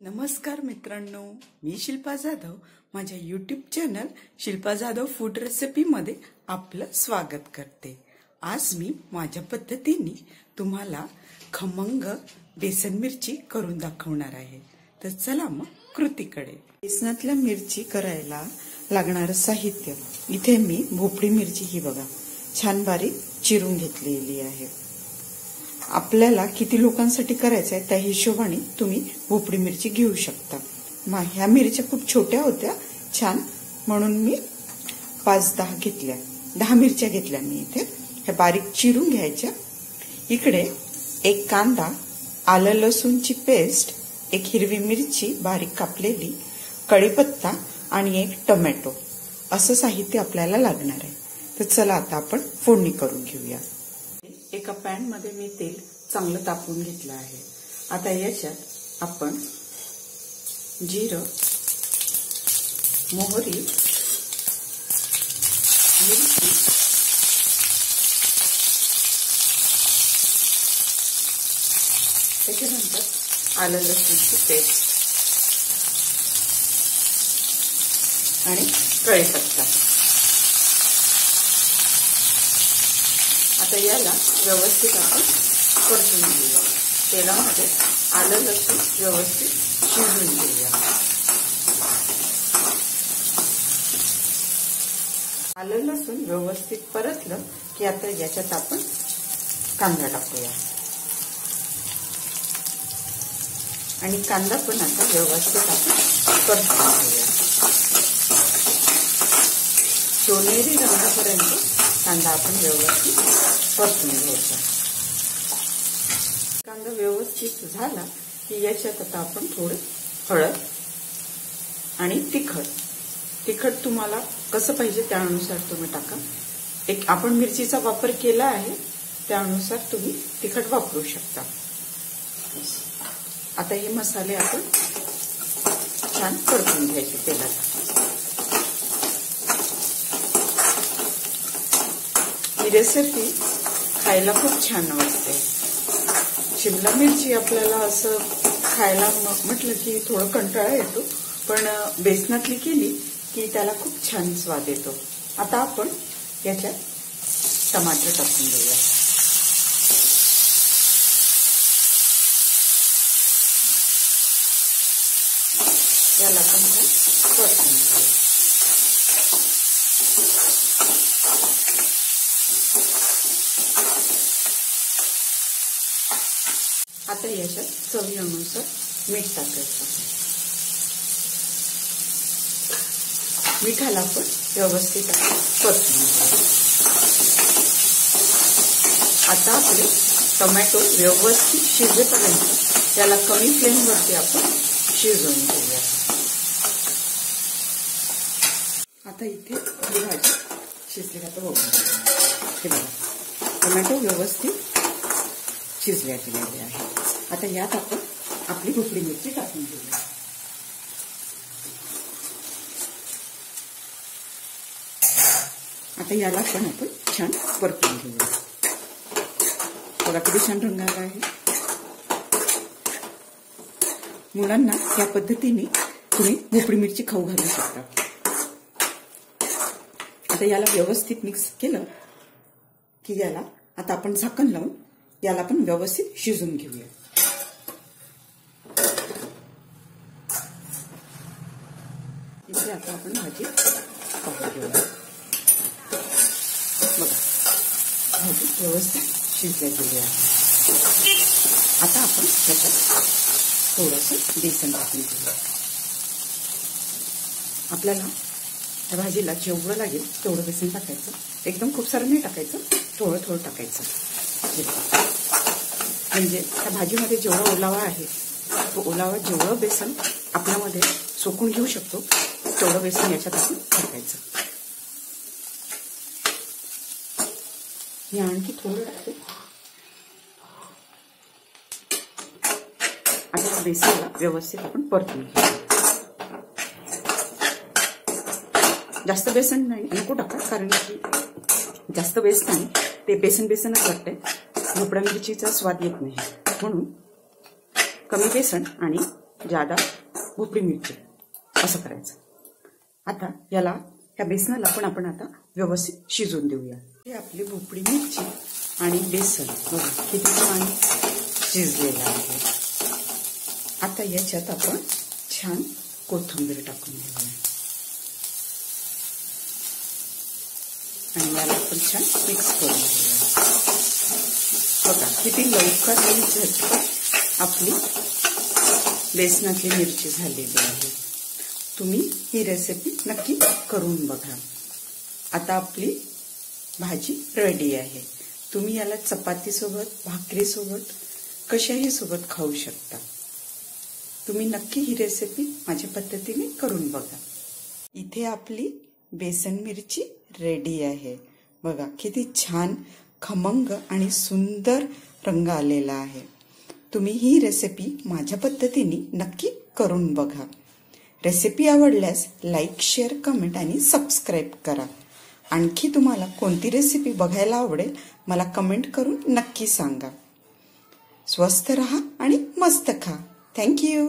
नमस्कार मित्रांनो, मी शिल्पा जाधव माझ्या YouTube channel Shilpa Jadhav food recipe मध्ये आपलं स्वागत करते। आज मी माझ्या पद्धतीने तुम्हाला खमंग बेसन मिरची करून दाखवणार आहे। तर चला मग कृतीकडे। बेसनातल्या मिरची करायला लागणारे साहित्य इथे मी भोपळी मिरची ही बघा छान बारीक चिरून घेतलेली आहे। आपल्याला किती लोकांसाठी करायचं आहे त्या हिशोबाने तुम्ही भोपळी मिरची घेऊ शकता। ह्या मिरच्या खूप छोट्या होत्या छान, म्हणून मी 5-10 घेतल्या, 10 मिरच्या घेतल्या मी इथे। ह्या बारीक चिरून घ्यायच्या। इकडे एक कांदा, आलं लसूणची पेस्ट, एक हिरवी मिरची बारीक कापलेली, कढीपत्ता आणि एक टोमॅटो असं साहित्य आपल्याला लागणार आहे। तर चला आता आपण फोडणी करून घेऊया। एका पॅन मध्ये मी तेल चांगलं तापवून घेतलं आहे। आता याच्यात आपण जिरं, मोहरी, मिरची, त्याच्यानंतर आलं लसूणची पेस्ट आणि कढीपत्ता। आता याला व्यवस्थित आपण परतून घेऊया। तेलामध्ये आलं लसूण व्यवस्थित शिजवून घेऊया। आलं लसूण व्यवस्थित परतलं की आता याच्यात आपण कांदा टाकूया आणि कांदा पण आता व्यवस्थित आपण परतून घेऊया। सोनेरी रंगापर्यंत कांदा आपण व्यवस्थित परतून घ्यायचा। कांदा व्यवस्थित झाला की याच्यात आता आपण थोडं हळद आणि तिखट तुम्हाला कसं पाहिजे त्यानुसार तुम्ही टाका। एक आपण मिरचीचा वापर केला आहे त्यानुसार तुम्ही तिखट वापरू शकता। आता हे मसाले आपण छान परतून घ्यायचे तेलात। ही रेसिपी खायला खूप छान वाटते। शिमला मिरची आपल्याला असं खायला म्हटलं की थोडं कंटाळा येतो, पण बेसनातली केली की त्याला खूप छान स्वाद येतो। आता आपण याच्यात टमाटर टाकून देऊया। याला पण परतून घेऊया। आता याच्यात चवीनुसार मीठ टाकायचं। मिठाला पण व्यवस्थित परतून घ्यायचं। आता आपले टोमॅटो व्यवस्थित शिजेपर्यंत याला कमी फ्लेमवरती आपण शिजवून घेऊया। आता इथे ही भाजी शिजली आता बघून हे बघा टोमॅटो व्यवस्थित शिजल्या गेलेले आहे। आता यात आपण आपली भोपळी मिरची टाकून घेऊया। आता याला पण आपण छान परतून घेऊया। बघा किती छान रंग आला आहे। मुलांना या पद्धतीने तुम्ही भोपळी मिरची खाऊ घालू शकता। आता याला व्यवस्थित मिक्स केलं की याला आता आपण झाकण लावून याला पण व्यवस्थित शिजून घेऊया। इथे आता आपण भाजी पाहून घेऊया। बघा भाजी व्यवस्थित शिजल्या गेली आहे। आता आपण त्याच्यात थोडंसं बेसन टाकून घेऊया। आपल्याला त्या भाजीला जेवढं लागेल तेवढं बेसन टाकायचं। एकदम खूप सारं नाही टाकायचं, थोडं थोडं टाकायचं। म्हणजे त्या भाजीमध्ये जेवढा ओलावा आहे तो ओलावा जेवढं बेसन आपल्यामध्ये सोकून घेऊ शकतो तेवढं बेसन याच्यात आपण टाकायचं। मी आणखी थोडं टाकते। आता बेसनला व्यवस्थित आपण परतून घेऊ। जास्त बेसन नाही नको टाका, कारण की जास्त बेसन ते बेसनच वाटते। भोपळ्या मिरचीचा स्वाद येत नाही, म्हणून कमी बेसन आणि जादा भोपळी मिरची असं करायचं। आता याला या बेसनाला पण आपण आता व्यवस्थित शिजवून देऊया। हे आपली भोपळी मिरची आणि बेसन बघा किती छान शिजलेलं आहे। आता याच्यात आपण छान कोथिंबीर टाकून घेऊया आणि याला आपण छान मिक्स करून घेऊया। बघा किती लवकर आणि झटपट आपली बेसनातली मिरची झालेली आहे। तुम्ही ही रेसिपी नक्की करून बघा। आता आपली भाजी रेडी आहे। तुम्ही याला चपाती सोबत, भाकरी सोबत, कशाही सोबत खाऊ शकता। तुम्ही नक्की ही रेसिपी माझ्या पद्धतीने करून बघा। इथे आपली बेसन मिरची रेडी आहे। बघा किती छान खमंग आणि सुंदर रंग आलेला आहे। तुम्ही ही रेसिपी माझ्या पद्धतीने नक्की करून बघा। रेसिपी आवडल्यास लाईक, शेअर, कमेंट आणि सबस्क्राईब करा। आणखी तुम्हाला कोणती रेसिपी बघायला आवडेल मला कमेंट करून नक्की सांगा। स्वस्थ रहा आणि मस्त खा। Thank you.